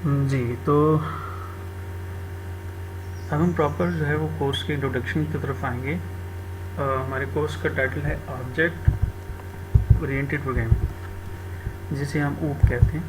जी, तो अब हम प्रॉपर जो है वो कोर्स के इंट्रोडक्शन की तरफ आएंगे। हमारे कोर्स का टाइटल है ऑब्जेक्ट ओरिएंटेड प्रोग्रामिंग, जिसे हम ऊप कहते हैं।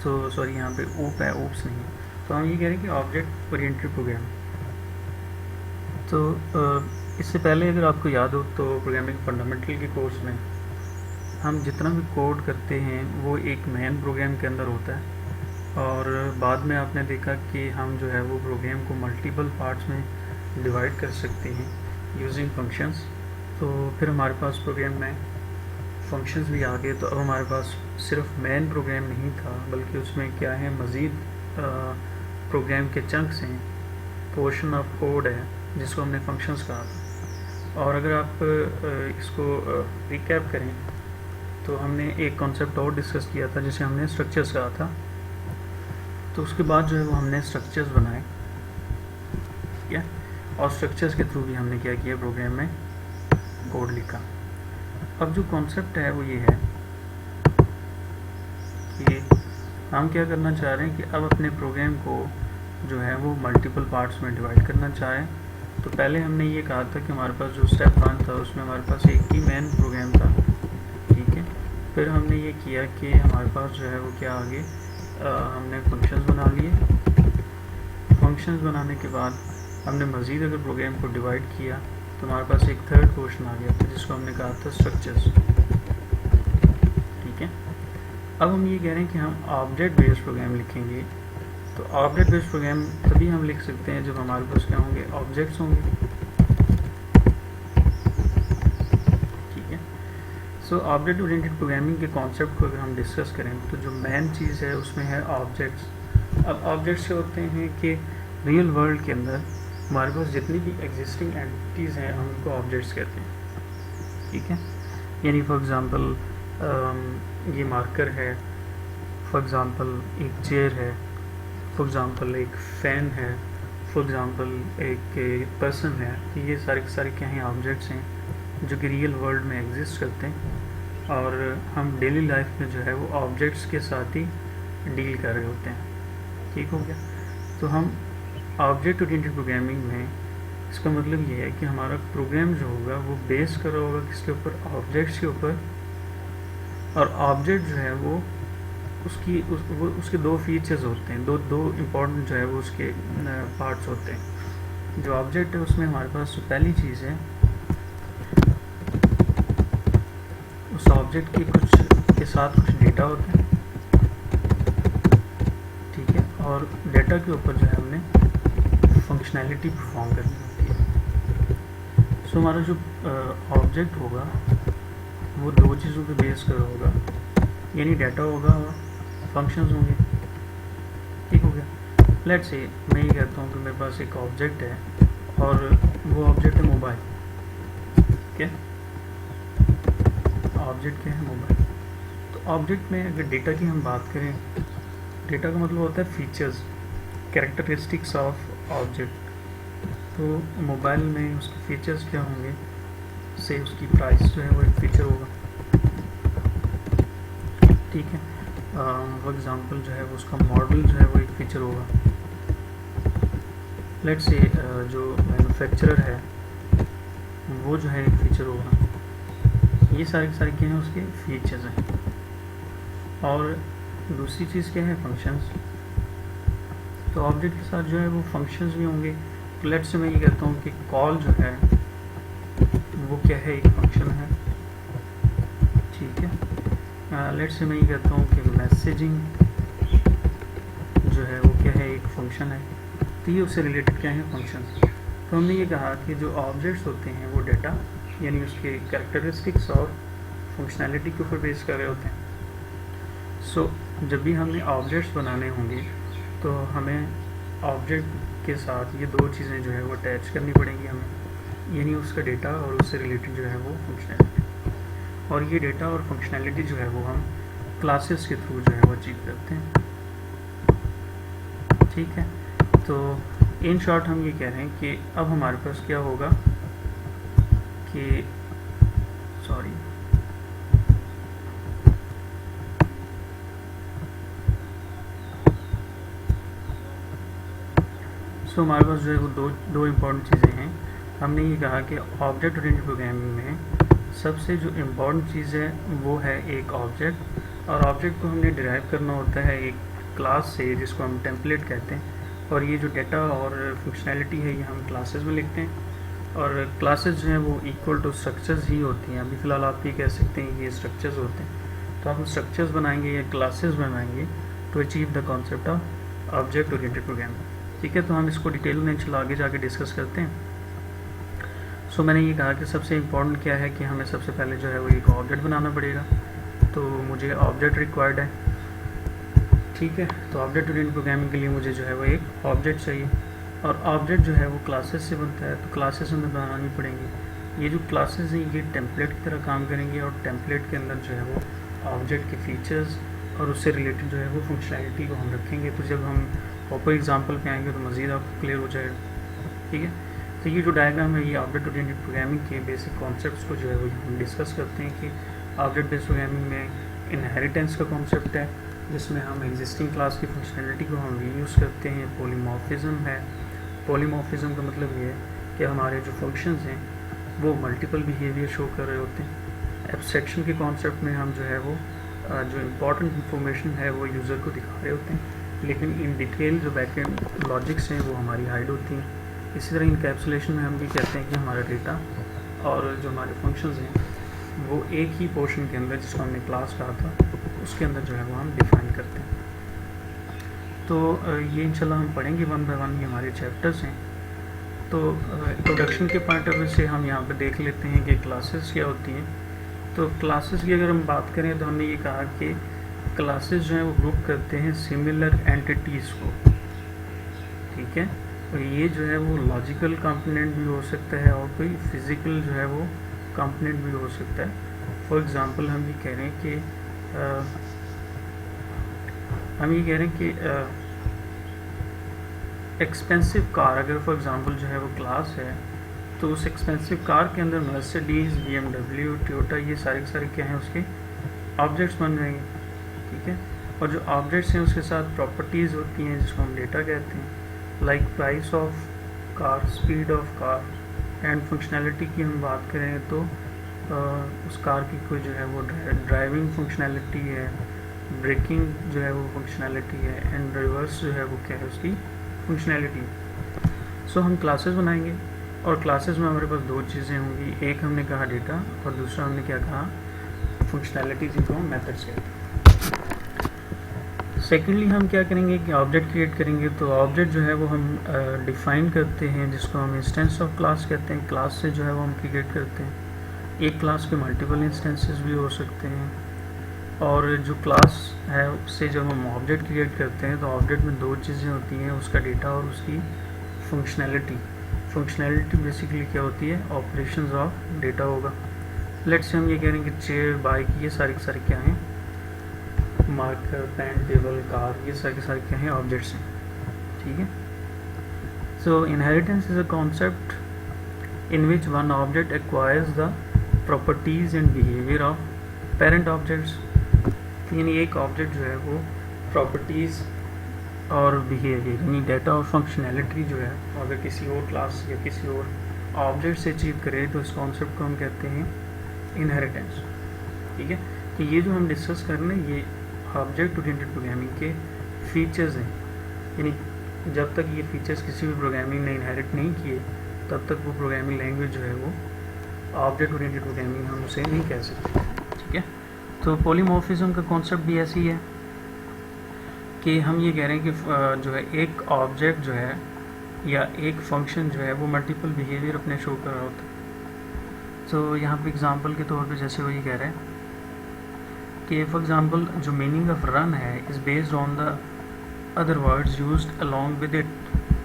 तो सॉरी, यहाँ पे ऊप है, ऊप्स नहीं है। तो हम ये कह रहे हैं कि ऑब्जेक्ट ओरिएंटेड प्रोग्रामिंग। तो इससे पहले अगर आपको याद हो तो प्रोग्रामिंग फंडामेंटल के कोर्स में हम जितना भी कोड करते हैं वो एक मेन प्रोग्राम के अंदर होता है, और बाद में आपने देखा कि हम जो है वो प्रोग्राम को मल्टीपल पार्ट्स में डिवाइड कर सकते हैं यूजिंग फंक्शंस। तो फिर हमारे पास प्रोग्राम में फंक्शंस भी आ गए, तो अब हमारे पास सिर्फ मेन प्रोग्राम नहीं था, बल्कि उसमें क्या है, मज़ीद प्रोग्राम के चंक्स हैं, पोर्शन ऑफ कोड है, जिसको हमने फंक्शंस कहा था। और अगर आप इसको रिकैप करें तो हमने एक कॉन्सेप्ट और डिस्कस किया था जिसे हमने स्ट्रक्चर्स कहा था। तो उसके बाद जो है वो हमने स्ट्रक्चर्स बनाए, ठीक है, और स्ट्रक्चर्स के थ्रू भी हमने क्या किया, प्रोग्राम में कोड लिखा। अब जो कॉन्सेप्ट है वो ये है कि हम क्या करना चाह रहे हैं कि अब अपने प्रोग्राम को जो है वो मल्टीपल पार्ट्स में डिवाइड करना चाहें। तो पहले हमने ये कहा था कि हमारे पास जो स्टेप 1 था उसमें हमारे पास एक ही मेन प्रोग्राम था, ठीक है। फिर हमने ये किया कि हमारे पास जो है वो क्या आगे हमने फंक्शंस बना लिए। फंक्शंस बनाने के बाद हमने मज़ीद अगर प्रोग्राम को डिवाइड किया तो हमारे पास एक थर्ड पोर्शन आ गया था जिसको हमने कहा था स्ट्रक्चर्स, ठीक है। अब हम ये कह रहे हैं कि हम ऑब्जेक्ट बेस्ड प्रोग्राम लिखेंगे। तो ऑब्जेक्ट बेस्ड प्रोग्राम तभी हम लिख सकते हैं जब हमारे पास क्या होंगे, ऑब्जेक्ट्स होंगे, ठीक है। सो ऑब्जेक्ट ओरिएंटेड प्रोग्रामिंग के कॉन्सेप्ट को अगर हम डिस्कस करें तो जो मेन चीज़ है उसमें है ऑब्जेक्ट्स। अब ऑब्जेक्ट्स क्या होते हैं कि रियल वर्ल्ड के अंदर हमारे पास जितनी भी एग्जिस्टिंग एंटिटीज़ हैं हम उनको ऑब्जेक्ट्स कहते हैं, ठीक है। यानी फॉर एग्ज़ाम्पल ये मार्कर है, फॉर एग्ज़ाम्पल एक चेयर है, फॉर एग्ज़ाम्पल एक फ़ैन है, फॉर एग्ज़ाम्पल एक पर्सन है। तो ये सारे क्या हैं, ऑब्जेक्ट्स हैं जो कि रियल वर्ल्ड में एग्जिस्ट करते हैं, और हम डेली लाइफ में जो है वो ऑब्जेक्ट्स के साथ ही डील कर रहे होते हैं, ठीक हो गया। तो हम ऑब्जेक्ट ओरिएंटेड प्रोग्रामिंग में इसका मतलब ये है कि हमारा प्रोग्राम जो होगा वो बेस कर रहा होगा किसके ऊपर, ऑब्जेक्ट्स के ऊपर। और ऑब्जेक्ट जो है वो उसके दो फीचर्स होते हैं, दो इम्पोर्टेंट जो है वो उसके पार्ट्स होते हैं। जो ऑब्जेक्ट है उसमें हमारे पास पहली चीज़ है, उस ऑब्जेक्ट के साथ कुछ डेटा होते हैं, ठीक है। और डेटा के ऊपर जो है हमने फंक्शनैलिटी परफॉर्म करनी होती है। सो हमारा जो ऑब्जेक्ट होगा वो दो चीज़ों पे बेस कर होगा, यानी डाटा होगा और फंक्शंस होंगे, ठीक हो गया। लेट्स से मैं ये कहता हूँ कि मेरे पास एक ऑब्जेक्ट है और वो ऑब्जेक्ट है मोबाइल, ठीक है। ऑब्जेक्ट क्या है, मोबाइल। तो ऑब्जेक्ट में अगर डेटा की हम बात करें, डेटा का मतलब होता है फीचर्स, कैरेक्टरिस्टिक्स ऑफ ऑब्जेक्ट। तो मोबाइल में उसके फीचर्स क्या होंगे, से उसकी प्राइस जो है वो एक फीचर होगा, ठीक है। फॉर एग्ज़ाम्पल जो है वो उसका मॉडल जो है वो एक फीचर होगा। लेट्स से जो मैन्युफैक्चरर है वो जो है एक फीचर होगा। ये सारे क्या हैं, उसके फीचर्स हैं। और दूसरी चीज़ क्या है, फंक्शंस। तो ऑब्जेक्ट के साथ जो है वो फंक्शंस भी होंगे। तो लेट्स से मैं ये कहता हूँ कि कॉल जो है वो क्या है, एक फंक्शन है, ठीक है। लेट्स से मैं ये कहता हूँ कि मैसेजिंग जो है वो क्या है, एक फंक्शन है। तो ये उससे रिलेटेड क्या है, फंक्शंस। तो हमने ये कहा कि जो ऑब्जेक्ट्स होते हैं वो डेटा यानी उसके कैरेक्टरिस्टिक्स और फंक्शनैलिटी के ऊपर बेस कर रहे होते हैं। सो जब भी हमें ऑब्जेक्ट्स बनाने होंगे तो हमें ऑब्जेक्ट के साथ ये दो चीज़ें जो है वो अटैच करनी पड़ेंगी हमें, यानी उसका डेटा और उससे रिलेटेड जो है वो फंक्शनैलिटी। और ये डेटा और फंक्शनैलिटी जो है वो हम क्लासेस के थ्रू जो है वो अचीव करते हैं, ठीक है। तो इन शॉर्ट हम ये कह रहे हैं कि अब हमारे पास क्या होगा कि सॉरी सो हमारे पास जो है वो दो इम्पॉर्टेंट चीज़ें हैं। हमने ये कहा कि ऑब्जेक्ट ओरिएंटेड प्रोग्रामिंग में सबसे जो इम्पॉर्टेंट चीज़ है वो है एक ऑब्जेक्ट, और ऑब्जेक्ट को हमने डिराइव करना होता है एक क्लास से जिसको हम टेम्पलेट कहते हैं, और ये जो डेटा और फंक्शनैलिटी है ये हम क्लासेस में लिखते हैं, और क्लासेस जो हैं वो इक्वल टू स्ट्रक्चर्स ही होती हैं। अभी फ़िलहाल आप ये कह सकते हैं कि ये स्ट्रक्चर्स होते हैं, तो हम स्ट्रक्चर्स बनाएंगे या क्लासेस बनाएंगे to achieve the concept of object oriented programming. ठीक है, तो हम इसको डिटेल में चलो आगे जाके डिस्कस करते हैं। सो मैंने ये कहा कि सबसे इम्पॉर्टेंट क्या है कि हमें सबसे पहले जो है वो एक ऑब्जेक्ट बनाना पड़ेगा, तो मुझे ऑब्जेक्ट रिक्वायर्ड है। ठीक है, तो ऑब्जेक्ट ओरिएंटेड प्रोग्रामिंग के लिए मुझे जो है वो एक ऑब्जेक्ट चाहिए, और ऑब्जेक्ट जो है वो क्लासेस से बनता है, तो क्लासेस हमें बनानी पड़ेंगी। ये जो क्लासेस हैं ये टेम्पलेट की तरह काम करेंगे, और टेम्पलेट के अंदर जो है वो ऑब्जेक्ट के फीचर्स और उससे रिलेटेड जो है वो फंक्शनैलिटी को हम रखेंगे। तो जब हम प्रॉपर एग्जांपल पे आएंगे तो मज़ीद आपको क्लियर हो जाएगा। ठीक है, तो ये जो डायग्राम है ये ऑब्जेक्ट ओरिएंटेड प्रोग्रामिंग के बेसिक कॉन्सेप्ट्स को जो है वो हम डिस्कस करते हैं कि ऑब्जेक्ट बेस्ड प्रोग्रामिंग में इनहेरिटेंस का कॉन्सेप्ट है, जिसमें हम एग्जिस्टिंग क्लास की फंक्शनैलिटी को हम रीयूज़ करते हैं। पॉलीमॉर्फिज्म है, पॉलीमॉर्फिज्म का मतलब ये है कि हमारे जो फंक्शंस हैं वो मल्टीपल बिहेवियर शो कर रहे होते हैं। एब्स्ट्रैक्शन के कॉन्सेप्ट में हम जो है वो जो इम्पॉर्टेंट इंफॉर्मेशन है वो यूज़र को दिखा रहे होते हैं, लेकिन इन डिटेल जो बैकएंड लॉजिक्स हैं वो हमारी हाइड होती हैं। इसी तरह इनकैप्सुलेशन में हम भी कहते हैं कि हमारा डेटा और जो हमारे फंक्शंस हैं वो एक ही पोर्शन के अंदर, जिसको हमने क्लास कहा था, उसके अंदर जो है वो हम डिफ़ाइन करते हैं। तो ये इंशाल्लाह हम पढ़ेंगे वन बाय वन, ये हमारे चैप्टर्स हैं। तो इंट्रोडक्शन के पॉइंट ऑफ व्यू से हम यहाँ पे देख लेते हैं कि क्लासेस क्या होती हैं। तो क्लासेस की अगर हम बात करें तो हमने ये कहा कि क्लासेस जो हैं वो ग्रुप करते हैं सिमिलर एंटिटीज़ को। ठीक है, और ये जो है वो लॉजिकल कंपोनेंट भी हो सकता है और कोई फिज़िकल जो है वो कंपोनेंट भी हो सकता है। फॉर एग्ज़ाम्पल हम ये कह रहे हैं कि एक्सपेंसिव कार, अगर फॉर एग्ज़ाम्पल जो है वो क्लास है, तो उस एक्सपेंसिव कार के अंदर मर्सिडीज़, BMW, टोयोटा, ये सारे क्या हैं उसके ऑब्जेक्ट्स बन जाएंगे। ठीक है, और जो ऑब्जेक्ट्स हैं उसके साथ प्रॉपर्टीज़ होती हैं जिसको हम डेटा कहते हैं, like price of car, speed of car. And functionality की हम बात करें तो उस कार की कोई जो है वो ड्राइविंग फंक्शनैलिटी है, ब्रेकिंग जो है वो फंक्शनैलिटी है, एंड रिवर्स जो है वो क्या है उसकी फंक्शनैलिटी। सो हम क्लासेस बनाएंगे, और क्लासेस में हमारे पास दो चीज़ें होंगी, एक हमने कहा डेटा और दूसरा हमने क्या कहा फंक्शनैलिटी, जिनको हम मेथड्स कहते हैं। सेकेंडली हम क्या करेंगे कि ऑब्जेक्ट क्रिएट करेंगे। तो ऑब्जेक्ट जो है वो हम डिफ़ाइन करते हैं, जिसको हम इंस्टेंस ऑफ क्लास कहते हैं। क्लास से जो है वो हम क्रिएट करते हैं, एक क्लास के मल्टीपल इंस्टेंसेस भी हो सकते हैं। और जो क्लास है उससे जब हम ऑब्जेक्ट क्रिएट करते हैं तो ऑब्जेक्ट में दो चीज़ें होती हैं, उसका डेटा और उसकी फंक्शनैलिटी। फंक्शनैलिटी बेसिकली क्या होती है, ऑपरेशंस ऑफ डेटा होगा। लेट्स से हम ये कह रहे हैं कि चेयर, बाइक, ये सारे क्या हैं, मार्कर, पेन, टेबल, कार, ये सारे क्या हैं, ऑब्जेक्ट्स हैं। ठीक है, so inheritance is a concept in which one object acquires the properties and behaviour of parent objects. यानी एक ऑब्जेक्ट जो है वो प्रॉपर्टीज़ और बिहेवियर यानी डाटा और फंक्शनैलिटी जो है अगर किसी और क्लास या किसी और ऑब्जेक्ट से अचीव करे तो इस कॉन्सेप्ट को हम कहते हैं इनहेरिटेंस। ठीक है, तो ये जो हम डिस्कस कर रहे हैं ये ऑब्जेक्ट ओरिएंटेड प्रोग्रामिंग के फीचर्स हैं। यानी जब तक ये फीचर्स किसी भी प्रोग्रामिंग ने इनहेरिट नहीं किए तब तक वो प्रोग्रामिंग लैंग्वेज जो है वो ऑब्जेक्ट ओरिएंटेड प्रोग्रामिंग हम उसे नहीं कह सकते। ठीक है, तो पॉलीमॉर्फिज्म का कॉन्सेप्ट भी ऐसी है कि हम ये कह रहे हैं कि जो है एक ऑब्जेक्ट जो है या एक फंक्शन जो है वो मल्टीपल बिहेवियर अपने शो कर रहा होता है। तो यहाँ पे एग्जांपल के तौर पे जैसे वो ये कह रहे हैं कि फॉर एग्जांपल जो मीनिंग ऑफ रन है is based on the other words used along with it.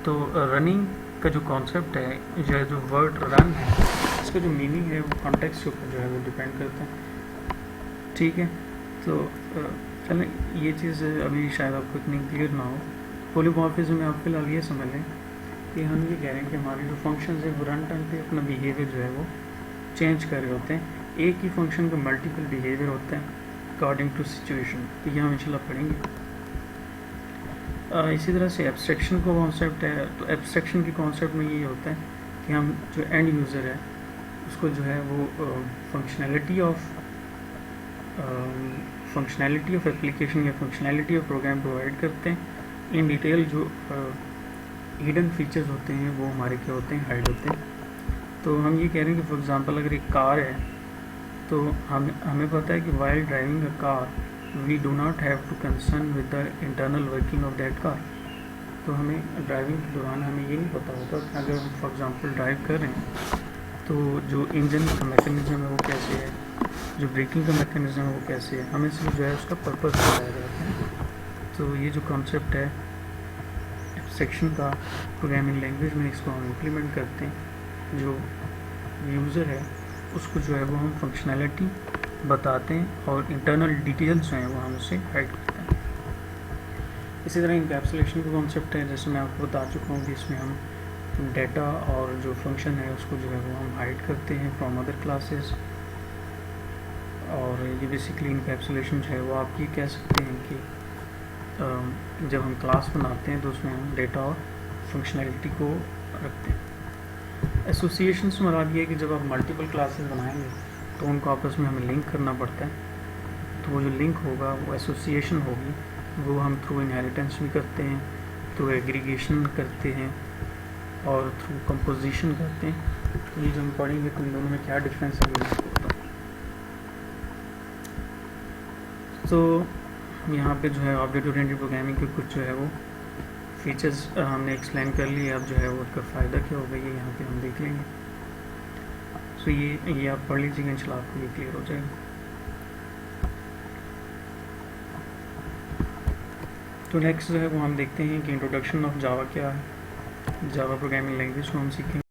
तो रनिंग का जो कॉन्सेप्ट है या जो वर्ड रन है इसका जो मीनिंग है वो कॉन्टेक्स्ट के ऊपर जो है वो डिपेंड करता है। ठीक है, तो चलें ये चीज़ अभी शायद आपको इतनी क्लियर ना हो। पॉलीमॉर्फिज्म में आप फिलहाल ये समझ लें कि हम ये कह रहे हैं कि हमारे जो फंक्शंस है वो रन टाइम पे अपना बिहेवियर जो है वो चेंज कर रहे होते हैं। एक ही फंक्शन का मल्टीपल बिहेवियर होता है अकॉर्डिंग टू सिचुएशन। तो ये हम इंशाल्लाह पढ़ेंगे। इसी तरह से एब्स्ट्रैक्शन का कॉन्सेप्ट है। तो एब्स्ट्रैक्शन के कॉन्सेप्ट में ये होता है कि हम जो एंड यूज़र है उसको जो है वो फंक्शनैलिटी ऑफ एप्लीकेशन या फंक्शनैलिटी ऑफ प्रोग्राम प्रोवाइड करते हैं। इन डिटेल जो हिडन फीचर्स होते हैं वो हमारे क्या होते हैं, हाइड होते हैं। तो हम ये कह रहे हैं कि फॉर एग्जांपल अगर एक कार है तो हमें पता है कि while driving a car we do not have to concern with the internal working of that car. तो हमें ड्राइविंग के दौरान हमें ये नहीं पता होता कि अगर हम फॉर एग्जांपल ड्राइव कर रहे हैं तो जो इंजन का मैकेनिज्म है वो कैसे है, जो ब्रेकिंग का मैकेनिज्म है वो कैसे है, हमें सिर्फ जो है उसका पर्पस बताया जाता है। तो ये जो कॉन्सेप्ट है एब्स्ट्रैक्शन का प्रोग्रामिंग लैंग्वेज में, इसको हम इम्प्लीमेंट करते हैं। जो यूज़र है उसको जो है वो हम फंक्शनैलिटी बताते हैं और इंटरनल डिटेल्स जो हैं वो हम उसे हाइड करते हैं। इसी तरह इनकैप्सुलेशन का कॉन्सेप्ट है, जैसे मैं आपको बता चुका हूँ कि इसमें हम डाटा और जो फंक्शन है उसको जो है वो हम हाइड करते हैं फ्रॉम अदर क्लासेस। और ये बेसिकली इनकैप्सुलेशन जो है वो आप ये कह सकते हैं कि जब हम क्लास बनाते हैं तो उसमें हम डेटा और फंक्शनैलिटी को रखते हैं। एसोसिएशन से मतलब ये है कि जब आप मल्टीपल क्लासेस बनाएंगे तो उनको आपस में हमें लिंक करना पड़ता है। तो वो जो लिंक होगा वो एसोसिएशन होगी, वो हम थ्रू इनहेरिटेंस भी करते हैं, थ्रू एग्रीगेशन करते हैं और थ्रू कंपोजिशन करते हैं। तो ये जो हम पढ़ेंगे तो इन दोनों में क्या डिफरेंस है ये तो यहाँ पे जो है ऑब्जेक्ट ओरिएंटेड प्रोग्रामिंग के कुछ जो है वो फीचर्स हमने एक्सप्लेन कर लिए। अब जो है वो उसका फ़ायदा क्या होगा ये यहाँ पे हम देख लेंगे। सो ये आप पढ़ लीजिएगा, इंशाल्लाह आपको ये क्लियर हो जाएगा। तो नेक्स्ट जो है वो हम देखते हैं कि इंट्रोडक्शन ऑफ जावा क्या है। जावा प्रोग्रामिंग लैंग्वेज को हम सीखेंगे।